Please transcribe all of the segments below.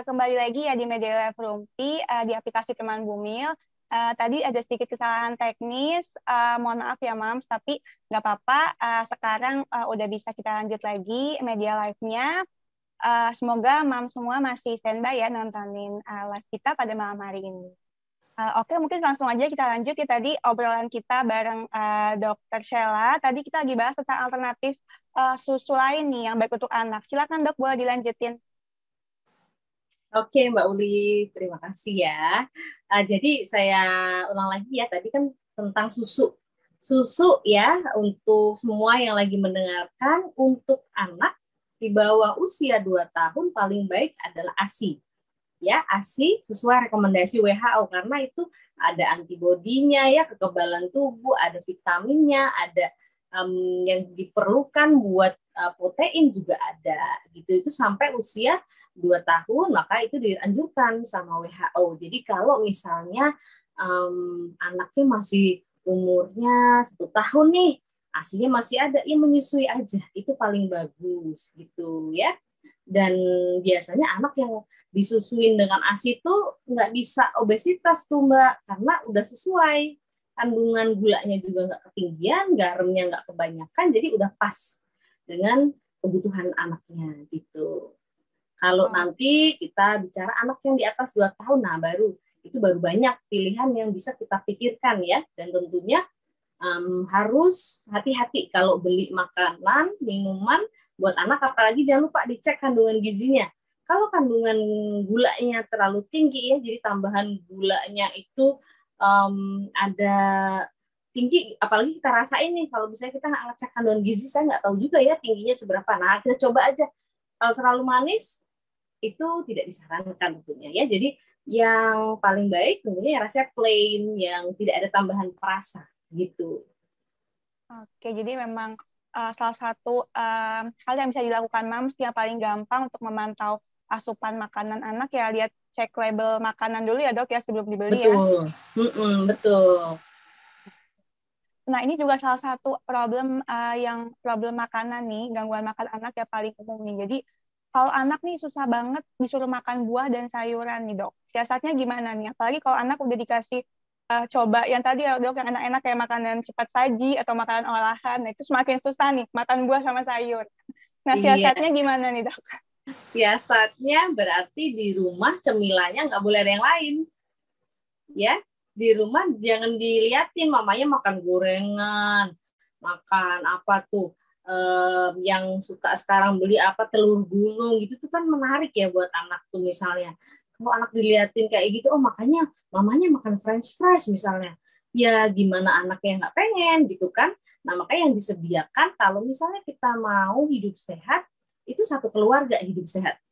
kembali lagi ya di Media Live Rumpi di aplikasi Teman Bumil. Tadi ada sedikit kesalahan teknis, mohon maaf ya Mams, tapi nggak apa-apa. Sekarang udah bisa kita lanjut lagi media live-nya. Semoga Mams semua masih standby ya nontonin live kita pada malam hari ini. Oke, mungkin langsung aja kita lanjut ya tadi obrolan kita bareng Dokter Sheila. Tadi kita lagi bahas tentang alternatif susu lain nih yang baik untuk anak. Silakan dok, boleh dilanjutin. Oke Mbak Uli, terima kasih ya. Jadi saya ulang lagi ya, tadi kan tentang susu. Susu ya, untuk semua yang lagi mendengarkan, untuk anak di bawah usia 2 tahun paling baik adalah ASI. Ya, ASI sesuai rekomendasi WHO karena itu ada antibodinya ya, kekebalan tubuh, ada vitaminnya, ada yang diperlukan buat protein juga ada gitu. Itu sampai usia 2 tahun maka itu dianjurkan sama WHO. Jadi kalau misalnya anaknya masih umurnya 1 tahun nih, ASInya masih ada, ya menyusui aja, itu paling bagus gitu ya. Dan biasanya anak yang disusuin dengan ASI itu nggak bisa obesitas tuh Mbak, karena udah sesuai. Kandungan gulanya juga nggak ketinggian, garamnya nggak kebanyakan, jadi udah pas dengan kebutuhan anaknya gitu. Kalau nanti kita bicara anak yang di atas 2 tahun, nah itu baru banyak pilihan yang bisa kita pikirkan ya. Dan tentunya harus hati-hati kalau beli makanan, minuman buat anak, apalagi jangan lupa dicek kandungan gizinya. Kalau kandungan gulanya terlalu tinggi ya, jadi tambahan gulanya itu ada tinggi, apalagi kita rasain nih, kalau misalnya kita nggak ngecek kandungan gizi, saya nggak tahu juga ya tingginya seberapa. Nah, kita coba aja. Kalau terlalu manis, itu tidak disarankan tentunya ya. Jadi yang paling baik tentunya yang rasanya plain, yang tidak ada tambahan perasa gitu. Oke, jadi memang salah satu hal yang bisa dilakukan Mams yang paling gampang untuk memantau asupan makanan anak ya, lihat cek label makanan dulu ya dok ya sebelum dibeli ya. Betul, betul. Nah ini juga salah satu problem problem makanan nih, gangguan makan anak yang paling umum nih. Jadi kalau anak nih susah banget disuruh makan buah dan sayuran nih dok. Siasatnya gimana nih? Apalagi kalau anak udah dikasih coba yang tadi ya dok, yang enak-enak kayak makanan cepat saji atau makanan olahan, nah itu semakin susah nih makan buah sama sayur. Nah Iya, siasatnya gimana nih dok? siasatnya berarti di rumah cemilannya nggak boleh ada yang lain. Ya, di rumah jangan diliatin mamanya makan gorengan, makan apa tuh, yang suka sekarang beli apa telur gulung gitu tuh kan menarik ya buat anak tuh misalnya. Kalau anak diliatin kayak gitu, oh makanya mamanya makan French fries misalnya. Ya gimana anaknya nggak pengen gitu kan. Nah makanya yang disediakan kalau misalnya kita mau hidup sehat, itu satu keluarga hidup sehat.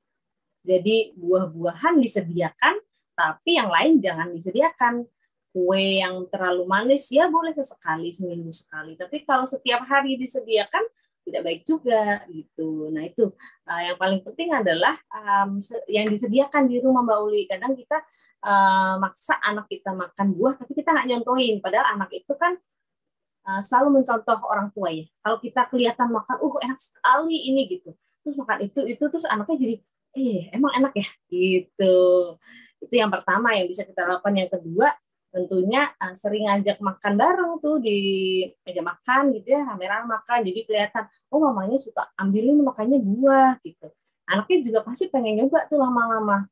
Jadi buah-buahan disediakan, tapi yang lain jangan disediakan. Kue yang terlalu manis ya boleh sesekali, seminggu sekali. Tapi kalau setiap hari disediakan tidak baik juga gitu. Nah itu yang paling penting adalah yang disediakan di rumah Mbak Uli. Kadang kita maksa anak kita makan buah, tapi kita nggak nyontohin. Padahal anak itu kan selalu mencontoh orang tua ya. Kalau kita kelihatan makan, enak sekali ini gitu. Terus makan itu terus anaknya jadi, emang enak ya gitu. Itu yang pertama yang bisa kita lakukan. Yang kedua, tentunya sering ngajak makan bareng tuh di meja makan gitu ya, rame-rame makan. Jadi kelihatan, mamanya suka ambilin makannya buah gitu. Anaknya juga pasti pengen nyoba tuh lama-lama.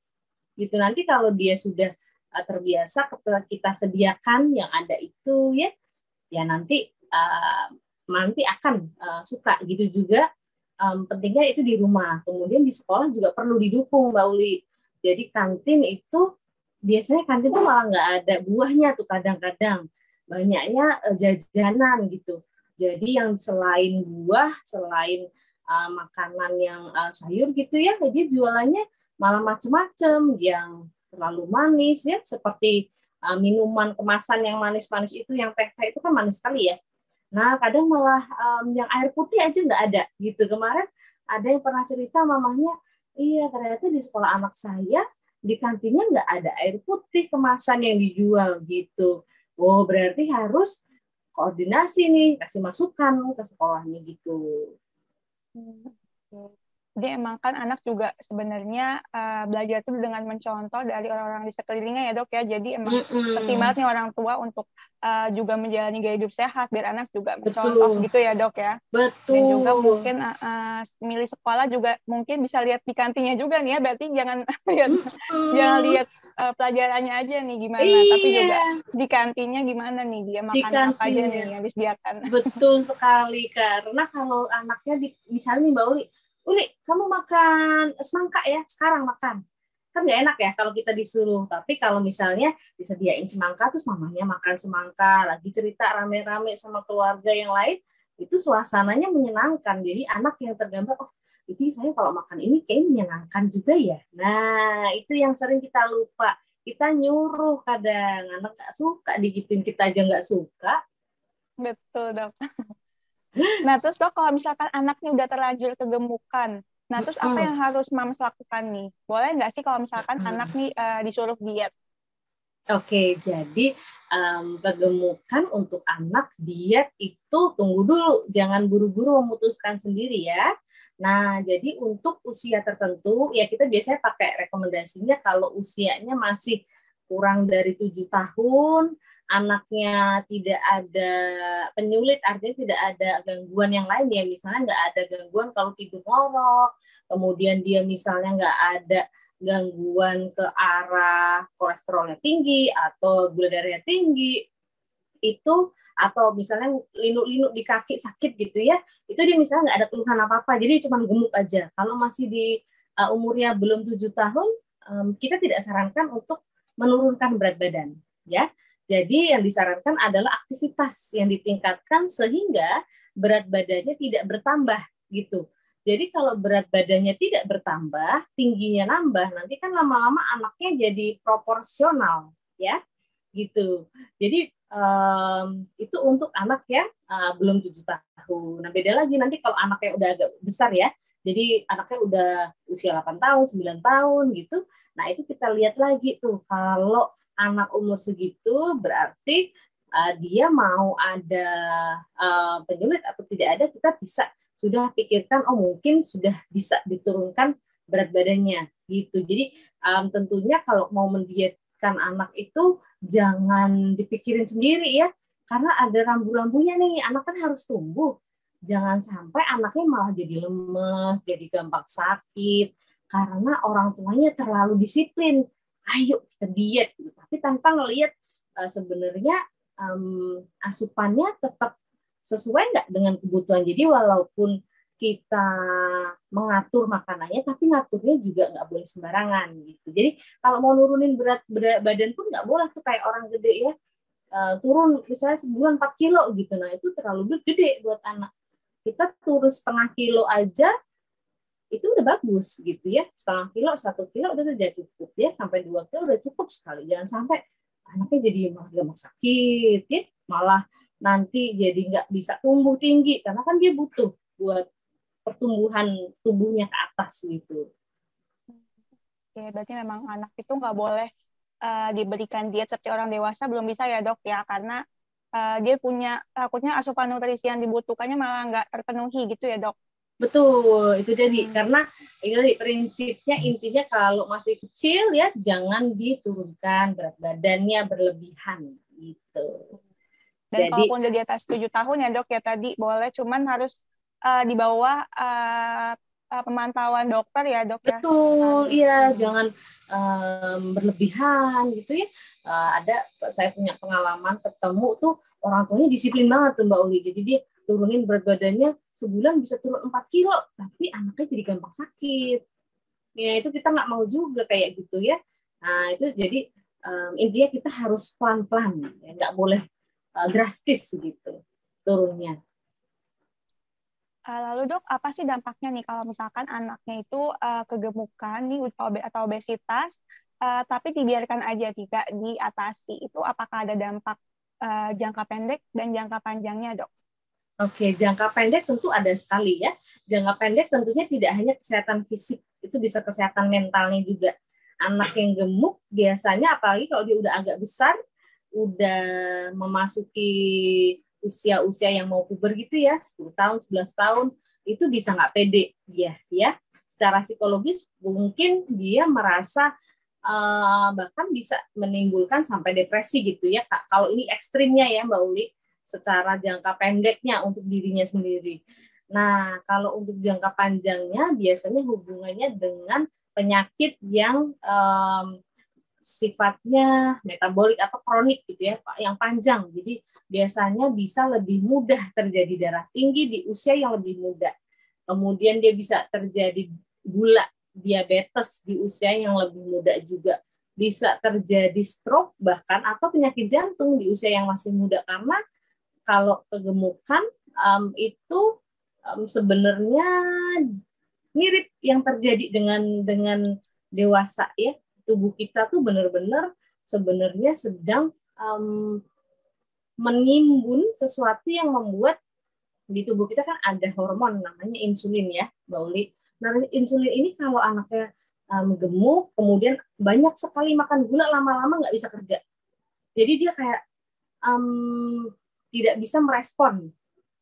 Gitu nanti kalau dia sudah terbiasa kita sediakan yang ada itu ya nanti akan suka gitu juga. Pentingnya itu di rumah. Kemudian di sekolah juga perlu didukung Mbak Uli. Jadi kantin itu biasanya kantin tuh malah nggak ada buahnya tuh kadang-kadang, banyaknya jajanan gitu. Jadi yang selain buah, selain makanan yang sayur gitu ya, dia jualannya malah macam-macam yang terlalu manis ya, seperti minuman kemasan yang manis-manis itu, yang teh-teh itu kan manis sekali ya. Nah kadang malah yang air putih aja nggak ada gitu. Kemarin ada yang pernah cerita mamanya, iya ternyata di sekolah anak saya di kantinnya nggak ada air putih kemasan yang dijual gitu. Berarti harus koordinasi nih, kasih masukan ke sekolahnya gitu. Jadi emang kan anak juga sebenarnya belajar itu dengan mencontoh dari orang-orang di sekelilingnya ya dok ya. Jadi emang penting banget nih orang tua untuk juga menjalani gaya hidup sehat biar anak juga mencontoh Betul, gitu ya dok ya. Dan juga betul. mungkin milih sekolah juga mungkin bisa lihat di kantinnya juga nih ya. Berarti jangan lihat jangan Mm-mm. lihat pelajarannya aja nih gimana, tapi juga Iya, di kantinnya gimana nih dia di makan apa aja kantinnya. nih yang disediakan. Betul sekali, karena kalau anaknya misalnya nih Mbak Uli, Uli, kamu makan semangka ya, sekarang makan. Kan nggak enak ya kalau kita disuruh. Tapi kalau misalnya disediain semangka, terus mamanya makan semangka, lagi cerita rame-rame sama keluarga yang lain, itu suasananya menyenangkan. Jadi anak yang tergambar, oh, jadi saya kalau makan ini kayak menyenangkan juga ya. Nah, itu yang sering kita lupa. Kita nyuruh kadang, anak nggak suka digituin, kita aja nggak suka. Betul dok. Nah, terus dok, kalau misalkan anaknya udah terlanjur kegemukan, nah terus apa Mm-mm. yang harus mams lakukan nih? Boleh nggak sih kalau misalkan anak nih disuruh diet? Oke, jadi kegemukan untuk anak diet itu tunggu dulu, jangan buru-buru memutuskan sendiri ya. Nah, jadi untuk usia tertentu ya kita biasanya pakai rekomendasinya kalau usianya masih kurang dari 7 tahun, anaknya tidak ada penyulit, artinya tidak ada gangguan yang lain ya, misalnya nggak ada gangguan kalau tidur ngorok, kemudian dia misalnya nggak ada gangguan ke arah kolesterolnya tinggi atau gula darahnya tinggi itu, atau misalnya linuk-linuk di kaki sakit gitu ya, itu dia misalnya nggak ada keluhan apa-apa, jadi cuma gemuk aja. Kalau masih di umurnya belum 7 tahun, kita tidak sarankan untuk menurunkan berat badan ya. Jadi yang disarankan adalah aktivitas yang ditingkatkan sehingga berat badannya tidak bertambah gitu. Jadi kalau berat badannya tidak bertambah, tingginya nambah, nanti kan lama-lama anaknya jadi proporsional, ya, gitu. Jadi itu untuk anak ya belum 7 tahun. Nah beda lagi nanti kalau anaknya udah agak besar ya, jadi anaknya udah usia 8 tahun, 9 tahun gitu. Nah itu kita lihat lagi tuh, kalau anak umur segitu berarti dia mau ada penyulit atau tidak ada, kita bisa sudah pikirkan, oh mungkin sudah bisa diturunkan berat badannya gitu. Jadi tentunya kalau mau mendietkan anak itu jangan dipikirin sendiri ya, karena ada rambu-rambunya nih, anak kan harus tumbuh. Jangan sampai anaknya malah jadi lemes, jadi gampang sakit, karena orang tuanya terlalu disiplin. Ayo kita diet, gitu. Tapi tanpa ngelihat sebenarnya asupannya tetap sesuai nggak dengan kebutuhan. Jadi walaupun kita mengatur makanannya, tapi ngaturnya juga nggak boleh sembarangan gitu. Jadi kalau mau nurunin berat badan pun nggak boleh tuh kayak orang gede ya, turun misalnya sebulan 4 kilo gitu. Nah itu terlalu gede buat anak. Kita turun setengah kilo aja itu udah bagus gitu ya, setengah kilo, 1 kilo udah cukup ya, sampai 2 kilo udah cukup sekali. Jangan sampai anaknya jadi malah sakit ya, malah nanti jadi nggak bisa tumbuh tinggi karena kan dia butuh buat pertumbuhan tubuhnya ke atas gitu. Oke, berarti memang anak itu nggak boleh diberikan diet seperti orang dewasa, belum bisa ya dok ya, karena dia punya takutnya asupan nutrisi yang dibutuhkannya malah nggak terpenuhi gitu ya dok. Betul, itu jadi karena itu prinsipnya intinya kalau masih kecil ya jangan diturunkan berat badannya berlebihan gitu. Dan Jadi kalaupun udah di atas 7 tahun ya dok ya tadi boleh, cuman harus di bawah pemantauan dokter ya dok ya. betul, iya jangan berlebihan gitu ya. Ada saya punya pengalaman ketemu tuh orang tuanya disiplin banget tuh Mbak Uli. Jadi dia turunin berat badannya sebulan bisa turun 4 kilo, tapi anaknya jadi gampang sakit. Ya itu kita nggak mau juga kayak gitu ya. Nah itu jadi intinya kita harus pelan-pelan, ya. Nggak boleh drastis gitu turunnya. Lalu dok, apa sih dampaknya nih kalau misalkan anaknya itu kegemukan nih atau obesitas, tapi dibiarkan aja tidak diatasi, itu apakah ada dampak jangka pendek dan jangka panjangnya dok? Oke, jangka pendek tentu ada sekali ya. Jangka pendek tentunya tidak hanya kesehatan fisik, itu bisa kesehatan mentalnya juga. Anak yang gemuk biasanya apalagi kalau dia udah agak besar, udah memasuki usia-usia yang mau puber gitu ya, 10 tahun, 11 tahun, itu bisa nggak pede dia ya. secara psikologis mungkin dia merasa bahkan bisa menimbulkan sampai depresi gitu ya Kak. Kalau ini ekstrimnya ya Mbak Uli, secara jangka pendeknya untuk dirinya sendiri. Nah, kalau untuk jangka panjangnya biasanya hubungannya dengan penyakit yang sifatnya metabolik atau kronik gitu ya, yang panjang. Jadi biasanya bisa lebih mudah terjadi darah tinggi di usia yang lebih muda. Kemudian dia bisa terjadi gula, diabetes di usia yang lebih muda juga. Bisa terjadi stroke bahkan atau penyakit jantung di usia yang masih muda, karena kalau kegemukan itu sebenarnya mirip yang terjadi dengan dewasa ya. Tubuh kita tuh benar-benar sebenarnya sedang menimbun sesuatu yang membuat di tubuh kita kan ada hormon namanya insulin ya, Mbak Uli. Nah, insulin ini kalau anaknya gemuk, kemudian banyak sekali makan gula, lama-lama nggak bisa kerja. Jadi dia kayak tidak bisa merespon.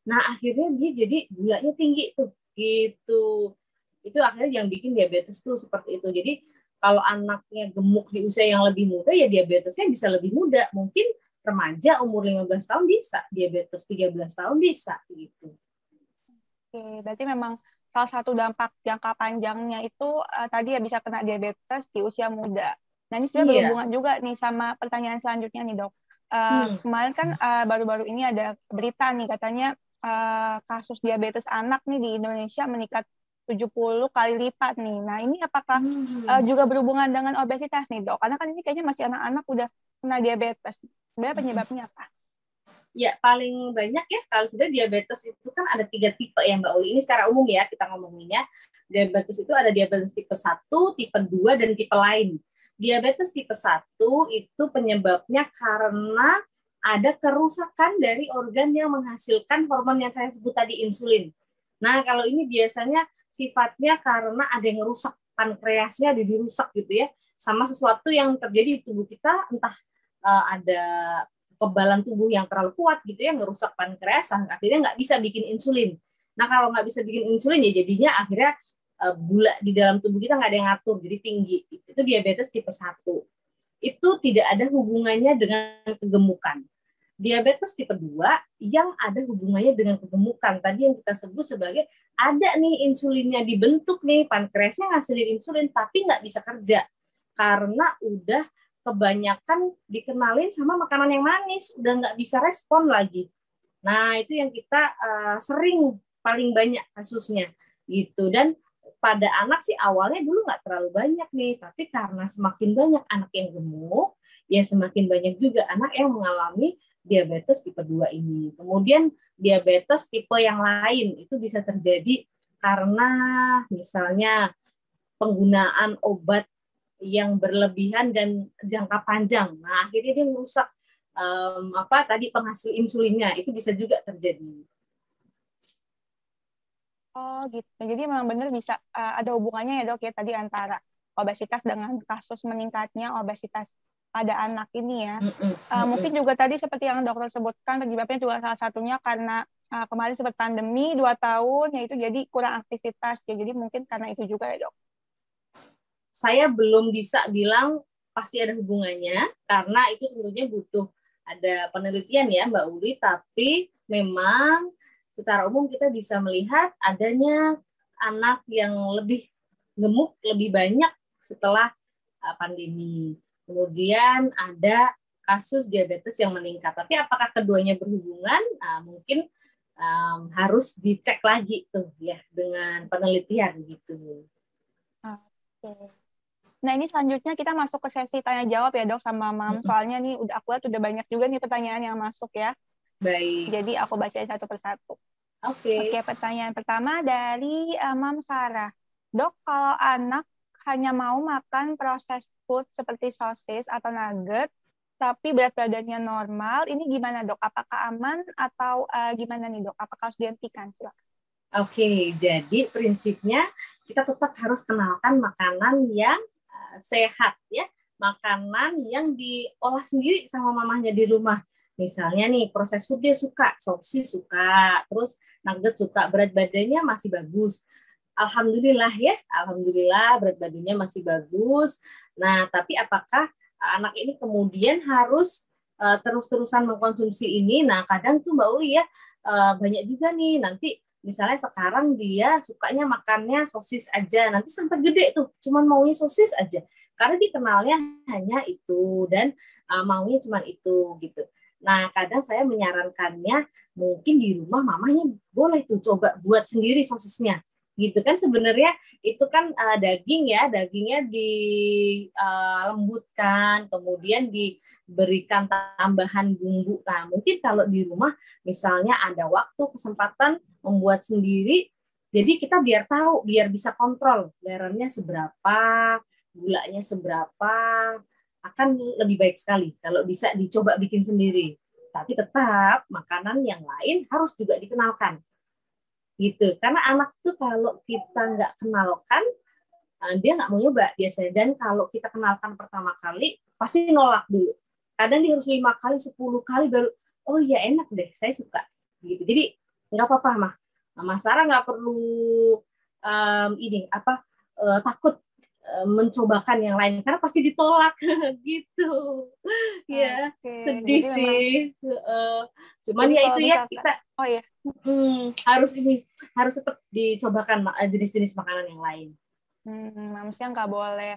Nah, akhirnya dia jadi gulanya tinggi tuh, gitu. Itu akhirnya yang bikin diabetes tuh seperti itu. Jadi kalau anaknya gemuk di usia yang lebih muda, ya diabetesnya bisa lebih muda. Mungkin remaja umur 15 tahun bisa, diabetes 13 tahun bisa, gitu. Oke, berarti memang salah satu dampak jangka panjangnya itu tadi ya bisa kena diabetes di usia muda. Nah, ini sebenarnya Iya. berhubungan juga nih sama pertanyaan selanjutnya nih, Dok. Kemarin kan baru-baru ini ada berita nih katanya kasus diabetes anak nih di Indonesia meningkat 70 kali lipat nih. Nah, ini apakah juga berhubungan dengan obesitas nih, Dok? Karena kan ini kayaknya masih anak-anak udah kena diabetes. Sebenarnya penyebabnya apa? Ya, paling banyak ya, kalau sudah diabetes itu kan ada 3 tipe ya Mbak Uli. Ini secara umum ya kita ngomonginnya. Diabetes itu ada diabetes tipe 1, tipe 2, dan tipe lain. Diabetes tipe 1 itu penyebabnya karena ada kerusakan dari organ yang menghasilkan hormon yang saya sebut tadi, insulin. Nah, kalau ini biasanya sifatnya karena ada yang rusak, pankreasnya ada dirusak gitu ya, sama sesuatu yang terjadi di tubuh kita, entah ada kekebalan tubuh yang terlalu kuat gitu ya, ngerusak pankreas, akhirnya nggak bisa bikin insulin. Nah, kalau nggak bisa bikin insulin ya jadinya akhirnya gula di dalam tubuh kita nggak ada yang ngatur, jadi tinggi. Itu diabetes tipe 1. Itu tidak ada hubungannya dengan kegemukan. Diabetes tipe 2 yang ada hubungannya dengan kegemukan. Tadi yang kita sebut sebagai ada nih insulinnya dibentuk nih, pankreasnya ngasilin insulin tapi nggak bisa kerja karena udah kebanyakan dikenalin sama makanan yang manis, udah nggak bisa respon lagi. Nah, itu yang kita sering paling banyak kasusnya gitu. Dan pada anak sih awalnya dulu nggak terlalu banyak nih, tapi karena semakin banyak anak yang gemuk, ya semakin banyak juga anak yang mengalami diabetes tipe 2 ini. Kemudian diabetes tipe yang lain itu bisa terjadi karena misalnya penggunaan obat yang berlebihan dan jangka panjang. Nah, akhirnya dia merusak tadi penghasil insulinnya, itu bisa juga terjadi. Oh gitu. Jadi memang benar bisa ada hubungannya ya Dok ya tadi antara obesitas dengan kasus meningkatnya obesitas pada anak ini ya. Mungkin juga tadi seperti yang dokter sebutkan penyebabnya juga salah satunya karena kemarin sempat pandemi 2 tahun, yaitu jadi kurang aktivitas. Ya, jadi mungkin karena itu juga ya Dok. Saya belum bisa bilang pasti ada hubungannya, karena itu tentunya butuh ada penelitian ya Mbak Uli, tapi memang secara umum kita bisa melihat adanya anak yang lebih gemuk lebih banyak setelah pandemi. Kemudian ada kasus diabetes yang meningkat. Tapi apakah keduanya berhubungan? Mungkin harus dicek lagi tuh ya dengan penelitian gitu. Oke. Nah, ini selanjutnya kita masuk ke sesi tanya jawab ya Dok sama Mam. Soalnya nih aku lihat udah banyak juga nih pertanyaan yang masuk ya. Baik. Jadi aku bacain satu persatu. Oke, pertanyaan pertama dari Mam Sarah. Dok, kalau anak hanya mau makan processed food seperti sosis atau nugget, tapi berat badannya normal, ini gimana Dok? Apakah aman atau gimana nih Dok? Apakah harus dihentikan? Silakan. Oke, jadi prinsipnya kita tetap harus kenalkan makanan yang sehat ya, makanan yang diolah sendiri sama mamahnya di rumah. Misalnya nih, proses food dia suka, sosis suka, terus nugget suka, berat badannya masih bagus. alhamdulillah ya, alhamdulillah berat badannya masih bagus. Nah, tapi apakah anak ini kemudian harus terus-terusan mengkonsumsi ini? Nah, kadang tuh Mbak Uli ya, banyak juga nih nanti misalnya sekarang dia sukanya makannya sosis aja, nanti sampai gede tuh cuman maunya sosis aja karena dikenalnya hanya itu dan maunya cuman itu gitu. Nah, kadang saya menyarankannya mungkin di rumah mamanya boleh tuh coba buat sendiri sosisnya gitu kan. Sebenarnya itu kan daging ya, dagingnya dilembutkan, kemudian diberikan tambahan bumbu. Nah, mungkin kalau di rumah misalnya ada waktu kesempatan membuat sendiri, jadi kita biar tahu, biar bisa kontrol garamnya seberapa, gulanya seberapa, akan lebih baik sekali kalau bisa dicoba bikin sendiri. Tapi tetap makanan yang lain harus juga dikenalkan gitu, karena anak tuh kalau kita nggak kenalkan dia nggak mau nyoba biasanya, dan kalau kita kenalkan pertama kali pasti nolak dulu, kadang dia harus 5 kali 10 kali baru oh iya enak deh saya suka gitu. Jadi nggak apa-apa mah Mas Sarah nggak perlu ini apa takut mencobakan yang lain karena pasti ditolak gitu ya. Sedih Jadi memang, sih cuman jadi ya kalau itu ya misalkan, kita oh ya, harus tetap dicobakan jenis-jenis makanan yang lain. manusia nggak boleh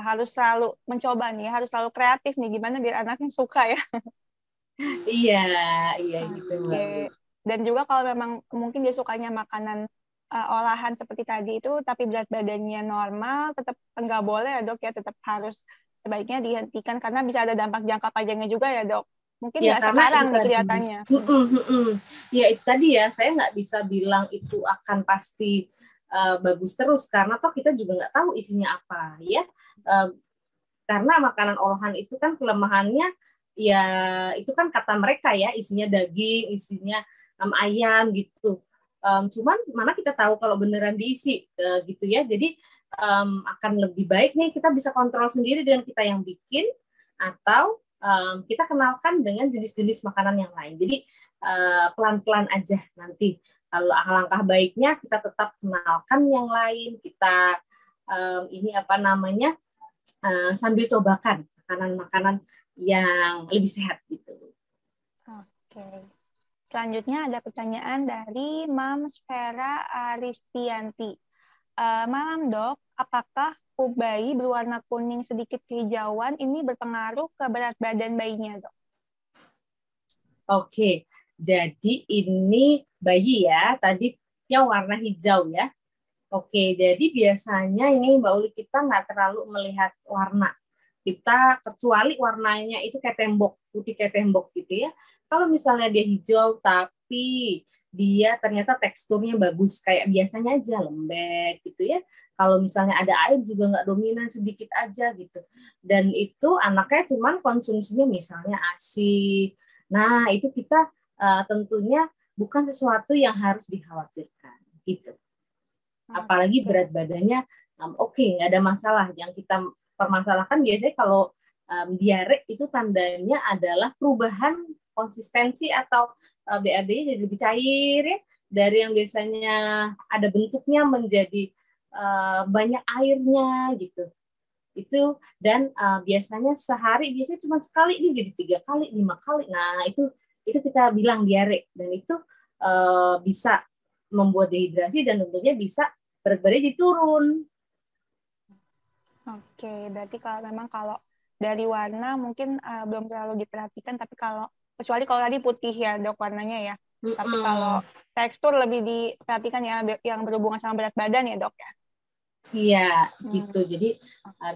harus selalu mencoba nih, harus selalu kreatif nih, gimana biar anaknya suka ya. Iya, iya gitu Mbak. Oke. Dan juga kalau memang mungkin dia sukanya makanan olahan seperti tadi itu, tapi berat badannya normal, tetap nggak boleh ya dok ya, tetap harus sebaiknya dihentikan karena bisa ada dampak jangka panjangnya juga ya dok. Mungkin Ya nggak karena sekarang itu nih tadi, kelihatannya. ya itu tadi ya, saya nggak bisa bilang itu akan pasti bagus terus karena toh kita juga nggak tahu isinya apa ya. Karena makanan olahan itu kan kelemahannya ya itu kan kata mereka ya isinya daging, isinya ayam gitu. Cuman mana kita tahu kalau beneran diisi gitu ya. Jadi akan lebih baik nih kita bisa kontrol sendiri dengan kita yang bikin atau kita kenalkan dengan jenis-jenis makanan yang lain. Jadi pelan-pelan aja nanti. Kalau alangkah baiknya kita tetap kenalkan yang lain. Kita ini apa namanya sambil cobakan makanan-makanan yang lebih sehat gitu. Oke. Selanjutnya ada pertanyaan dari Mams Vera Aristianti. Malam dok, apakah pup bayi berwarna kuning sedikit kehijauan ini berpengaruh ke berat badan bayinya dok? Oke, jadi ini bayi ya, tadi yang warna hijau ya. Oke, jadi biasanya ini Mbak Uli kita nggak terlalu melihat warna. Kita kecuali warnanya itu kayak tembok, putih kayak tembok gitu ya. Kalau misalnya dia hijau tapi dia ternyata teksturnya bagus, kayak biasanya aja lembek gitu ya. Kalau misalnya ada air juga nggak dominan, sedikit aja gitu. Dan itu anaknya cuman konsumsinya misalnya ASI. Nah, itu kita tentunya bukan sesuatu yang harus dikhawatirkan gitu. Apalagi berat badannya oke, nggak ada masalah. Yang kita permasalahkan biasanya kalau diare itu tandanya adalah perubahan konsistensi atau BAB-nya jadi lebih cair ya, dari yang biasanya ada bentuknya menjadi banyak airnya gitu. Itu dan biasanya sehari biasanya cuma sekali ini jadi 3 kali 5 kali. Nah itu kita bilang diare, dan itu bisa membuat dehidrasi dan tentunya bisa berat badan jadi turun. Oke, berarti kalau dari warna mungkin belum terlalu diperhatikan, tapi kecuali kalau tadi putih ya dok warnanya ya. Tapi kalau tekstur lebih diperhatikan ya, yang berhubungan sama berat badan ya dok ya. Iya, gitu. Jadi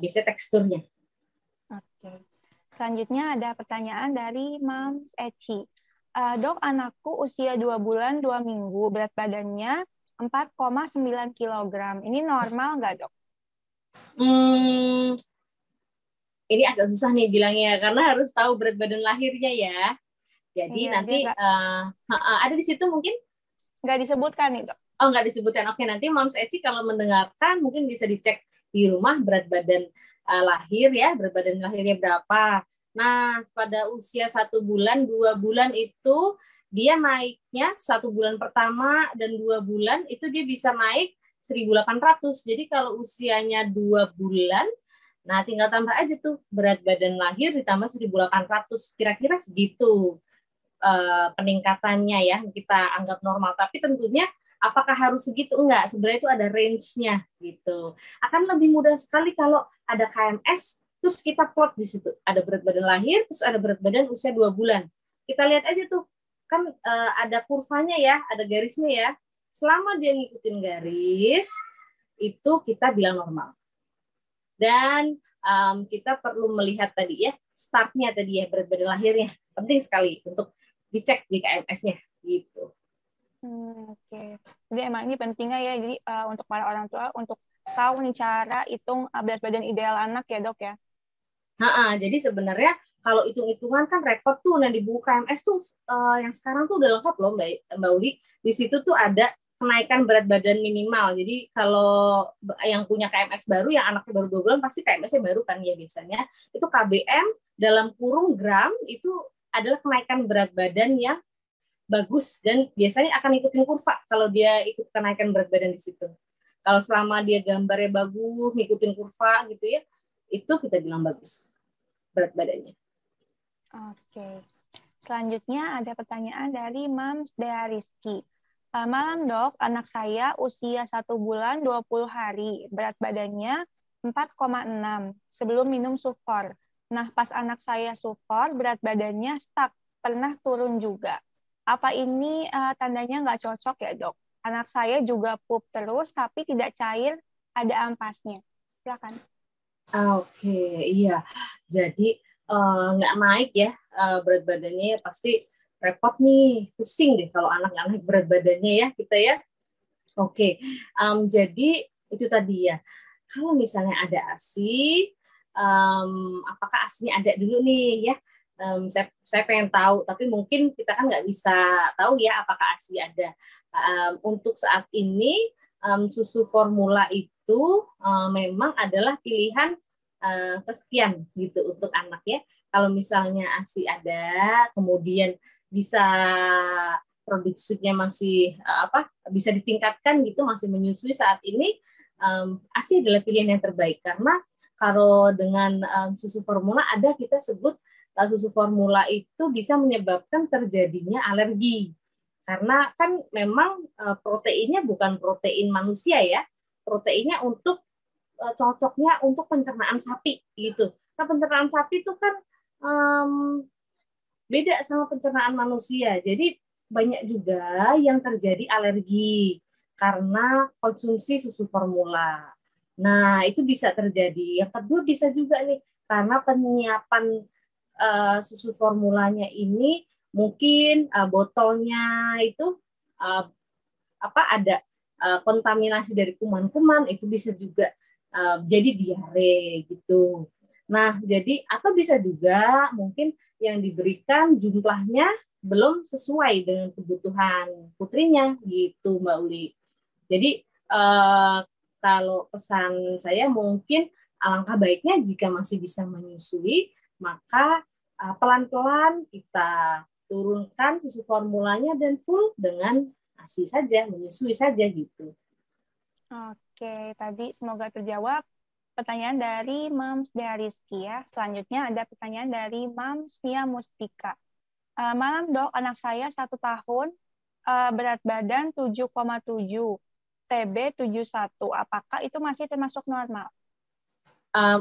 biasanya teksturnya. Oke. Selanjutnya ada pertanyaan dari Mams Eci. Dok, anakku usia 2 bulan 2 minggu, berat badannya 4,9 kg. Ini normal nggak dok? Ini agak susah nih bilangnya karena harus tahu berat badan lahirnya ya. Jadi nanti ada di situ mungkin? Nggak disebutkan nih dok. Oh, nggak disebutkan. Oke, nanti Moms Eci kalau mendengarkan mungkin bisa dicek di rumah berat badan lahir ya, berat badan lahirnya berapa. Nah, pada usia 1 bulan, 2 bulan itu dia naiknya 1 bulan pertama dan 2 bulan itu dia bisa naik 1.800. Jadi kalau usianya 2 bulan, nah tinggal tambah aja tuh berat badan lahir ditambah 1.800. Kira-kira segitu peningkatannya ya, kita anggap normal. Tapi tentunya apakah harus segitu? Enggak, sebenarnya itu ada range-nya gitu. Akan lebih mudah sekali kalau ada KMS, terus kita plot di situ. Ada berat badan lahir, terus ada berat badan usia 2 bulan. Kita lihat aja tuh, kan ada kurvanya ya, ada garisnya ya. Selama dia ngikutin garis, itu kita bilang normal. Dan kita perlu melihat tadi ya, startnya tadi ya, berat badan lahirnya. Penting sekali untuk dicek di KMS-nya gitu. Oke. Jadi emang ini pentingnya ya, jadi untuk para orang tua untuk tahu nih cara hitung berat badan ideal anak ya dok ya. Jadi sebenarnya kalau hitung-hitungan kan repot tuh, nah di buku KMS tuh yang sekarang tuh udah lengkap loh Mbak Uli. Di situ tuh ada kenaikan berat badan minimal. Jadi kalau yang punya KMS baru, yang anaknya baru 2 bulan, pasti KMS-nya baru kan ya biasanya. Itu KBM dalam kurung gram itu adalah kenaikan berat badan yang bagus dan biasanya akan ikutin kurva kalau dia ikut kenaikan berat badan di situ. Kalau selama dia gambarnya bagus, ngikutin kurva gitu ya, itu kita bilang bagus berat badannya. Oke. Selanjutnya ada pertanyaan dari Mams Dea Rizky. Malam dok, anak saya usia 1 bulan 20 hari, berat badannya 4,6 sebelum minum sufor. Nah, pas anak saya sufor, berat badannya stuck, pernah turun juga. Apa ini tandanya nggak cocok ya dok? Anak saya juga pup terus, tapi tidak cair, ada ampasnya. Silakan. Oke, iya. Jadi nggak naik ya berat badannya, pasti repot nih, pusing deh kalau anak nggak naik berat badannya ya kita ya. Oke, jadi itu tadi ya. Kalau misalnya ada ASI, apakah ASInya ada dulu nih ya? Saya pengen tahu, tapi mungkin kita kan nggak bisa tahu ya apakah ASI ada. Untuk saat ini susu formula itu memang adalah pilihan kesekian gitu untuk anak ya. Kalau misalnya ASI ada, kemudian bisa produksinya masih bisa ditingkatkan gitu, masih menyusui saat ini, ASI adalah pilihan yang terbaik karena kalau dengan susu formula ada kita sebut susu formula itu bisa menyebabkan terjadinya alergi karena kan memang proteinnya bukan protein manusia ya, proteinnya untuk cocoknya untuk pencernaan sapi gitu. Nah pencernaan sapi itu kan beda sama pencernaan manusia, jadi banyak juga yang terjadi alergi karena konsumsi susu formula. Nah, itu bisa terjadi. Yang kedua bisa juga nih, karena penyiapan susu formulanya ini mungkin botolnya itu ada kontaminasi dari kuman-kuman, itu bisa juga jadi diare gitu. Nah, jadi atau bisa juga mungkin yang diberikan jumlahnya belum sesuai dengan kebutuhan putrinya gitu Mbak Uli. Jadi kalau pesan saya mungkin alangkah baiknya jika masih bisa menyusui, maka pelan-pelan kita turunkan susu formulanya dan full dengan ASI saja, menyusui saja gitu. Oke, tadi semoga terjawab pertanyaan dari Mams Dea Rizky ya. Selanjutnya ada pertanyaan dari Mams Nia Mustika. Malam dok, anak saya 1 tahun, berat badan 7,7, TB 71. Apakah itu masih termasuk normal?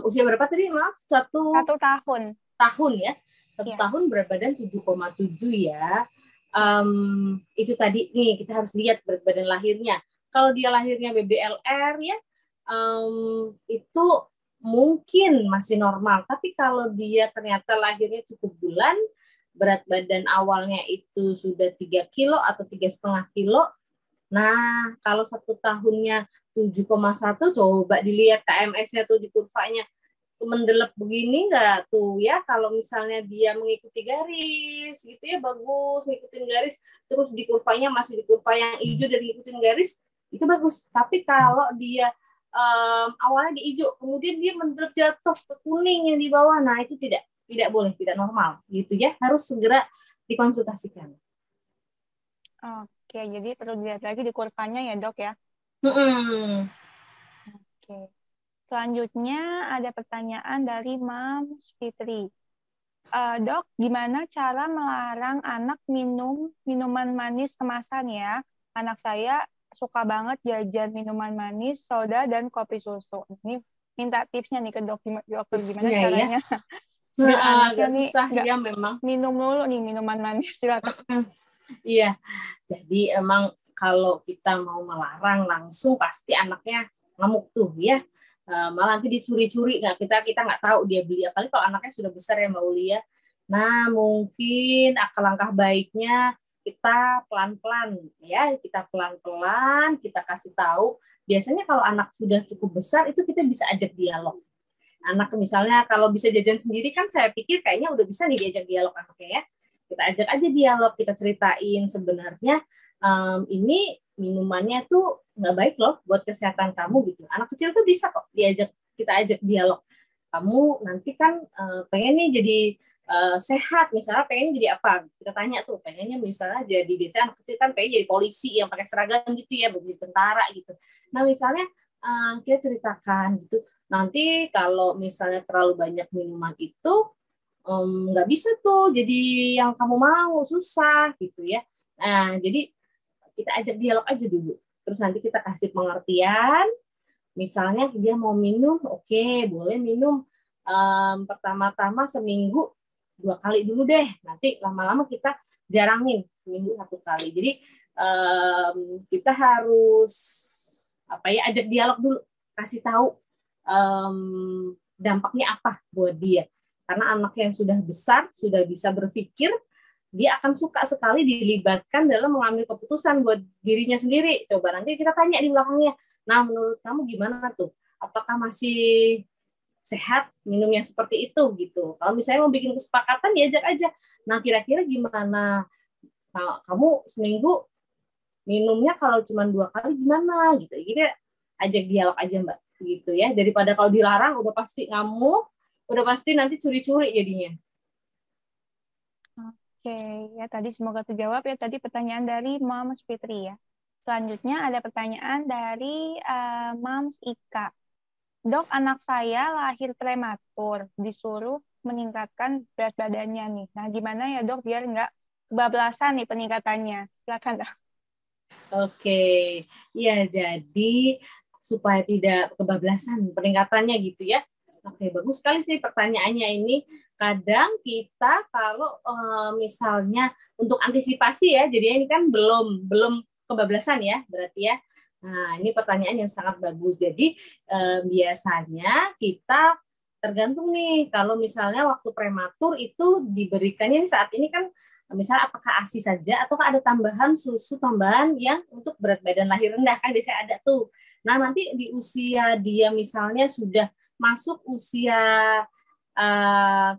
Usia berapa tadi? Maaf, 1 tahun. Tahun ya? 1 ya. tahun berat badan 7,7 ya. Itu tadi nih kita harus lihat berat badan lahirnya. Kalau dia lahirnya BBLR ya, itu mungkin masih normal. Tapi kalau dia ternyata lahirnya cukup bulan, berat badan awalnya itu sudah 3 kilo atau 3,5 kilo. Nah, kalau 1 tahunnya 7,1, coba dilihat KMS-nya tuh di kurvanya. Mendelep begini nggak tuh ya, kalau misalnya dia mengikuti garis gitu ya, bagus ngikutin garis, terus di kurvanya masih di kurva yang hijau dan ngikutin garis, itu bagus. Tapi kalau dia awalnya di hijau, kemudian dia mendelep jatuh ke kuning yang di bawah, nah itu tidak boleh, tidak normal gitu ya, harus segera dikonsultasikan. Oke, jadi perlu dilihat lagi di kurvanya ya dok ya. Mm-mm. Oke. Selanjutnya ada pertanyaan dari Mams Fitri. Dok, gimana cara melarang anak minum minuman manis kemasan ya? Anak saya suka banget jajan minuman manis, soda, dan kopi susu. Ini minta tipsnya nih ke dokter gimana Tipsnya ya. caranya biar anaknya Agak nih susah nggak ya memang. minum mulu nih minuman manis. Silakan. Iya, jadi emang kalau kita mau melarang langsung pasti anaknya ngamuk tuh ya. Malah nanti dicuri-curi, nggak kita nggak tahu dia beli. Apalagi kalau anaknya sudah besar ya Mbak Uli ya. Nah mungkin langkah baiknya kita pelan-pelan ya, kita pelan-pelan kita kasih tahu. Biasanya kalau anak sudah cukup besar itu kita bisa ajak dialog. Anak misalnya kalau bisa jajan sendiri kan saya pikir kayaknya udah bisa nih diajak dialog anaknya ya. Kita ajak aja dialog, kita ceritain sebenarnya ini minumannya tuh nggak baik loh buat kesehatan kamu gitu. Anak kecil tuh bisa kok kita ajak dialog. Kamu nanti kan pengen nih jadi sehat, misalnya pengen jadi apa? Kita tanya tuh, pengennya misalnya jadi, biasanya anak kecil kan pengen jadi polisi yang pakai seragam gitu ya, jadi tentara gitu. Nah misalnya kita ceritakan gitu, nanti kalau misalnya terlalu banyak minuman itu nggak bisa tuh jadi yang kamu mau, susah gitu ya. Nah jadi kita ajak dialog aja dulu, terus nanti kita kasih pengertian. Misalnya dia mau minum, oke, boleh minum pertama-tama seminggu 2 kali dulu deh, nanti lama-lama kita jarangin seminggu 1 kali. Jadi kita harus apa ya, ajak dialog dulu, kasih tahu dampaknya apa buat dia. Karena anak yang sudah besar, sudah bisa berpikir, dia akan suka sekali dilibatkan dalam mengambil keputusan buat dirinya sendiri. Coba nanti kita tanya di belakangnya, nah menurut kamu gimana tuh? Apakah masih sehat minumnya seperti itu gitu? Kalau misalnya mau bikin kesepakatan, diajak aja. Nah kira-kira gimana? Nah, kamu seminggu minumnya kalau cuma 2 kali gimana gitu? Jadi ajak dialog aja Mbak gitu ya. Daripada kalau dilarang udah pasti ngamuk, udah pasti nanti curi-curi jadinya. Oke, ya tadi semoga terjawab ya tadi pertanyaan dari Mams Fitri ya. Selanjutnya ada pertanyaan dari Mams Ika. Dok, anak saya lahir prematur, disuruh meningkatkan berat badannya nih. Nah, gimana ya dok biar nggak kebablasan nih peningkatannya? Silakan dok. Oke, ya jadi supaya tidak kebablasan peningkatannya gitu ya. Oke, bagus sekali sih pertanyaannya ini. Kadang kita kalau misalnya untuk antisipasi ya, jadi ini kan belum belum kebablasan ya, berarti ya. Nah, ini pertanyaan yang sangat bagus. Jadi biasanya kita tergantung nih, kalau misalnya waktu prematur itu diberikannya saat ini kan misalnya apakah ASI saja atau ada tambahan susu tambahan yang untuk berat badan lahir rendah, kan biasanya ada tuh. Nah nanti di usia dia misalnya sudah masuk usia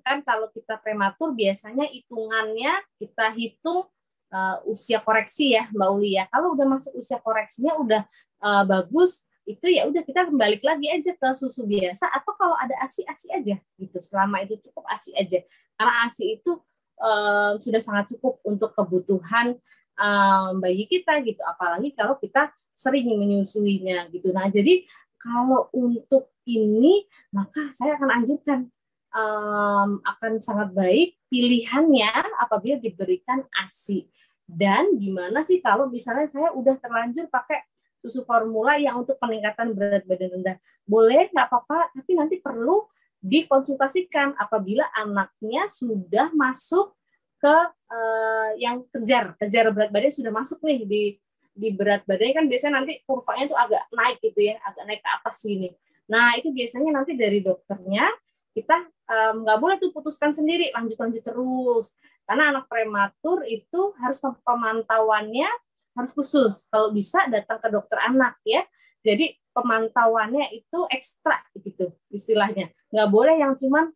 kan kalau kita prematur biasanya hitungannya kita hitung usia koreksi ya Mbak Uli ya. Kalau udah masuk usia koreksinya udah bagus, itu ya udah kita kembali lagi aja ke susu biasa, atau kalau ada ASI ASI aja gitu. Selama itu cukup ASI aja. Karena ASI itu sudah sangat cukup untuk kebutuhan bayi kita gitu, apalagi kalau kita sering menyusuinya gitu. Nah jadi kalau untuk ini maka saya akan anjurkan akan sangat baik pilihannya apabila diberikan ASI. Dan gimana sih kalau misalnya saya udah terlanjur pakai susu formula yang untuk peningkatan berat badan rendah, boleh nggak apa-apa, tapi nanti perlu dikonsultasikan apabila anaknya sudah masuk ke yang kejar berat badan, sudah masuk nih di berat badannya, kan biasanya nanti kurvanya tuh agak naik gitu ya, agak naik ke atas gini. Nah itu biasanya nanti dari dokternya kita nggak boleh tuh putuskan sendiri, lanjut terus, karena anak prematur itu harus pemantauannya harus khusus. Kalau bisa datang ke dokter anak ya. Jadi pemantauannya itu ekstra gitu istilahnya. Nggak boleh yang cuman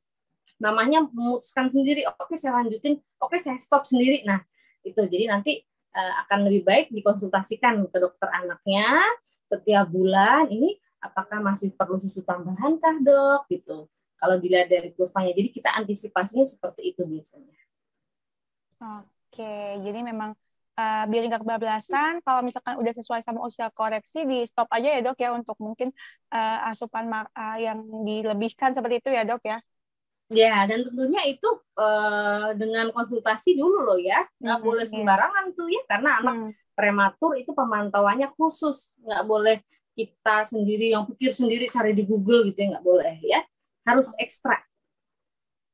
namanya memutuskan sendiri, oke saya lanjutin, oke saya stop sendiri. Nah itu jadi nanti akan lebih baik dikonsultasikan ke dokter anaknya setiap bulan, ini apakah masih perlu susu tambahan kah dok gitu. Kalau dilihat dari kurvanya, jadi kita antisipasinya seperti itu biasanya. Oke, jadi memang biar nggak kebablasan. Kalau misalkan udah sesuai sama usia koreksi, di stop aja ya dok ya, untuk mungkin asupan yang dilebihkan seperti itu ya dok ya. Ya, dan tentunya itu dengan konsultasi dulu loh ya, nggak boleh Iya. sembarangan tuh ya, karena anak prematur itu pemantauannya khusus, nggak boleh kita sendiri yang pikir sendiri cari di Google gitu ya, nggak boleh ya, harus ekstra.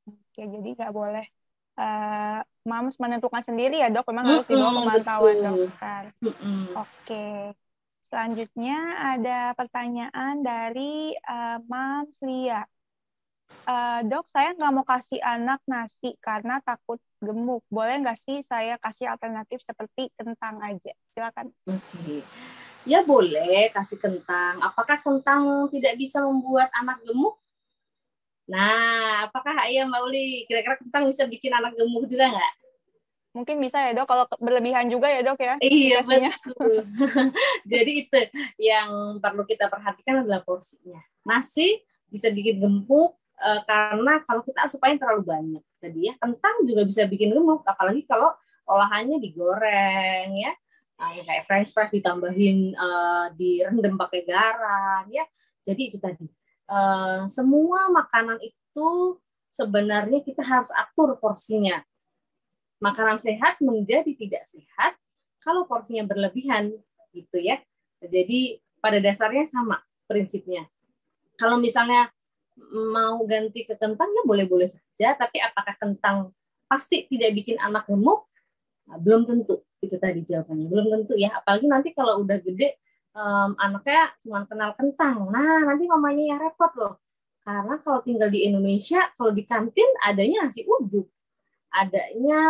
Oke, jadi nggak boleh mams menentukan sendiri ya dok, memang harus dibawa pemantauan Betul. dokter. Oke, selanjutnya ada pertanyaan dari Mams Lia. Dok, saya nggak mau kasih anak nasi karena takut gemuk. Boleh nggak sih saya kasih alternatif seperti kentang aja? Silakan. Oke. Ya boleh kasih kentang. Apakah kentang tidak bisa membuat anak gemuk? Nah, apakah ayah Mbak Uli kira-kira kentang bisa bikin anak gemuk juga nggak? Mungkin bisa ya dok, kalau berlebihan juga ya dok ya Iya dikasihnya. betul. Jadi itu yang perlu kita perhatikan adalah porsinya. Nasi bisa bikin gemuk karena kalau kita asupannya terlalu banyak. Jadi ya kentang juga bisa bikin gemuk, apalagi kalau olahannya digoreng ya. Nah, ya kayak French fries ditambahin direndam pakai garam ya. Jadi itu tadi. Semua makanan itu sebenarnya kita harus atur porsinya. Makanan sehat menjadi tidak sehat kalau porsinya berlebihan gitu ya. Jadi pada dasarnya sama prinsipnya. Kalau misalnya mau ganti ke kentang ya boleh-boleh saja, tapi apakah kentang pasti tidak bikin anak gemuk? Nah, belum tentu. Itu tadi jawabannya. Belum tentu ya. Apalagi nanti kalau udah gede anaknya cuma kenal kentang. Nah, nanti mamanya yang repot loh. Karena kalau tinggal di Indonesia, kalau di kantin adanya nasi uduk, adanya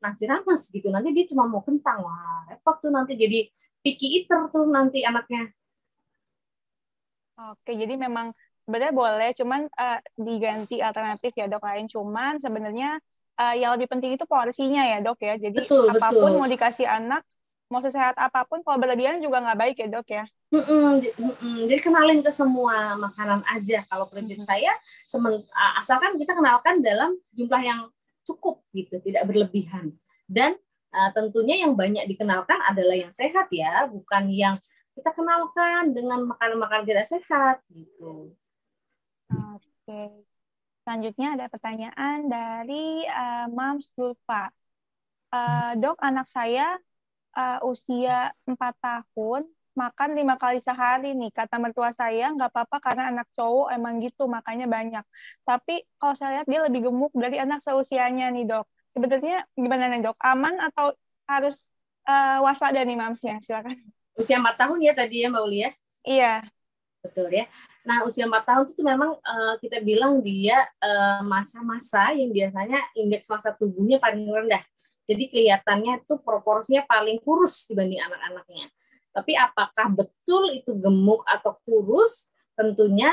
nasi rames gitu, nanti dia cuma mau kentang, wah repot tuh, nanti jadi picky eater tuh nanti anaknya. Oke, jadi memang sebenarnya boleh, cuman diganti alternatif ya dok lain. Cuman sebenarnya yang lebih penting itu porsinya ya dok ya. Jadi Betul apapun betul. mau dikasih anak, mau sesehat apapun, kalau berlebihan juga nggak baik ya dok ya. Jadi kenalin ke semua makanan aja kalau prinsip saya, asalkan kita kenalkan dalam jumlah yang cukup gitu, tidak berlebihan. Dan tentunya yang banyak dikenalkan adalah yang sehat ya, bukan yang kita kenalkan dengan makanan-makanan tidak sehat gitu. Oke. Selanjutnya ada pertanyaan dari Mams Zulfa. Dok, anak saya usia 4 tahun, makan 5 kali sehari nih. Kata mertua saya, nggak apa-apa karena anak cowok emang gitu, makanya banyak. Tapi kalau saya lihat dia lebih gemuk dari anak seusianya nih dok. Sebenarnya gimana nih dok? Aman atau harus waspada nih mamsnya? Silakan. Usia 4 tahun ya tadi ya Mbak Uli ya? Iya. Betul ya. Nah, usia 4 tahun itu memang kita bilang dia masa-masa yang biasanya indeks massa tubuhnya paling rendah. Jadi kelihatannya itu proporsinya paling kurus dibanding anak-anaknya. Tapi apakah betul itu gemuk atau kurus? Tentunya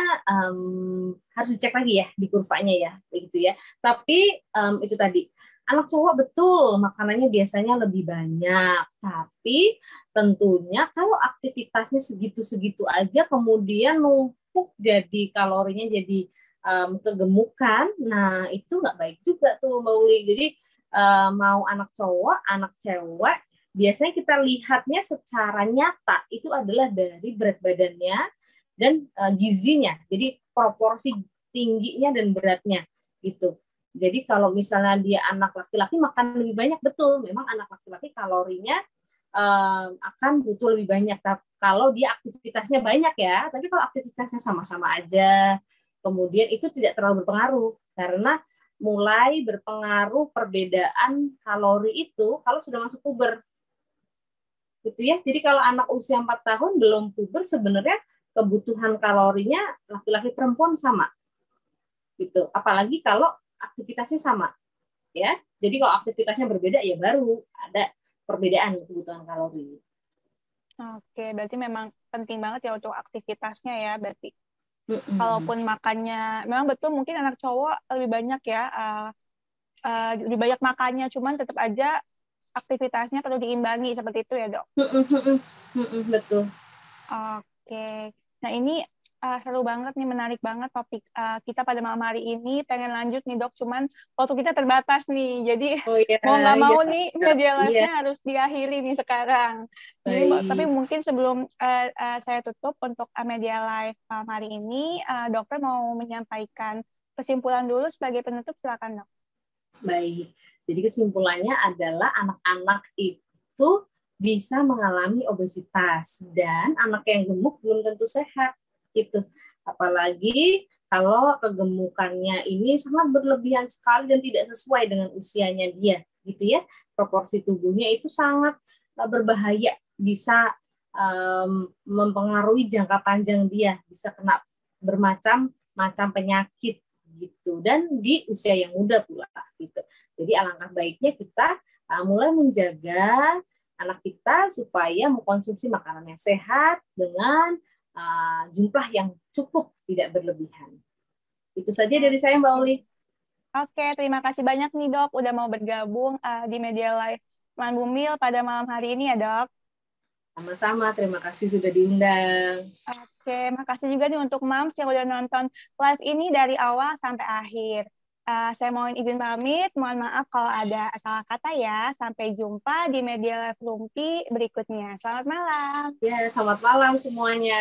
harus dicek lagi ya di kurvanya ya, begitu ya. Tapi itu tadi, anak cowok betul makanannya biasanya lebih banyak, tapi tentunya kalau aktivitasnya segitu-segitu aja kemudian numpuk jadi kalorinya jadi kegemukan, nah itu nggak baik juga tuh Mbak Uli. Jadi mau anak cowok, anak cewek, biasanya kita lihatnya secara nyata itu adalah dari berat badannya dan gizinya. Jadi proporsi tingginya dan beratnya gitu. Jadi kalau misalnya dia anak laki-laki makan lebih banyak, betul. Memang anak laki-laki kalorinya akan butuh lebih banyak. Kalau dia aktivitasnya banyak ya, tapi kalau aktivitasnya sama-sama aja, kemudian itu tidak terlalu berpengaruh karena mulai berpengaruh perbedaan kalori itu kalau sudah masuk puber. Gitu ya. Jadi kalau anak usia 4 tahun belum puber sebenarnya kebutuhan kalorinya laki-laki perempuan sama. Gitu. Apalagi kalau aktivitasnya sama. Ya. Jadi kalau aktivitasnya berbeda ya baru ada perbedaan kebutuhan kalori. Oke, berarti memang penting banget ya untuk aktivitasnya ya, berarti. Kalaupun makannya, memang betul mungkin anak cowok lebih banyak ya, lebih banyak makannya, cuman tetap aja aktivitasnya perlu diimbangi, seperti itu ya dok? Betul. Oke, nah ini Seru banget nih, menarik banget topik kita pada malam hari ini. Pengen lanjut nih dok, cuman waktu kita terbatas nih. Jadi Oh iya, mau nggak iya, mau nih media iya, live-nya harus diakhiri nih sekarang. Jadi tapi baik. mungkin sebelum saya tutup untuk media live malam hari ini, dokter mau menyampaikan kesimpulan dulu sebagai penutup, silakan dok. Baik. Jadi kesimpulannya adalah anak-anak itu bisa mengalami obesitas dan anak yang gemuk belum tentu sehat gitu. Apalagi kalau kegemukannya ini sangat berlebihan sekali dan tidak sesuai dengan usianya dia gitu ya. Proporsi tubuhnya itu sangat berbahaya, bisa mempengaruhi jangka panjang dia, bisa kena bermacam-macam penyakit gitu, dan di usia yang muda pula gitu. Jadi alangkah baiknya kita mulai menjaga anak kita supaya mengkonsumsi makanan yang sehat dengan jumlah yang cukup, tidak berlebihan. Itu saja dari saya, Mbak Oli. Oke, terima kasih banyak nih dok udah mau bergabung di media live Man Bumil pada malam hari ini ya dok. Sama-sama, terima kasih sudah diundang. Oke, makasih juga nih untuk Mams yang udah nonton live ini dari awal sampai akhir. Saya mohon izin pamit, mohon maaf kalau ada salah kata ya. Sampai jumpa di media live Rumpi berikutnya. Selamat malam. Ya, selamat malam semuanya.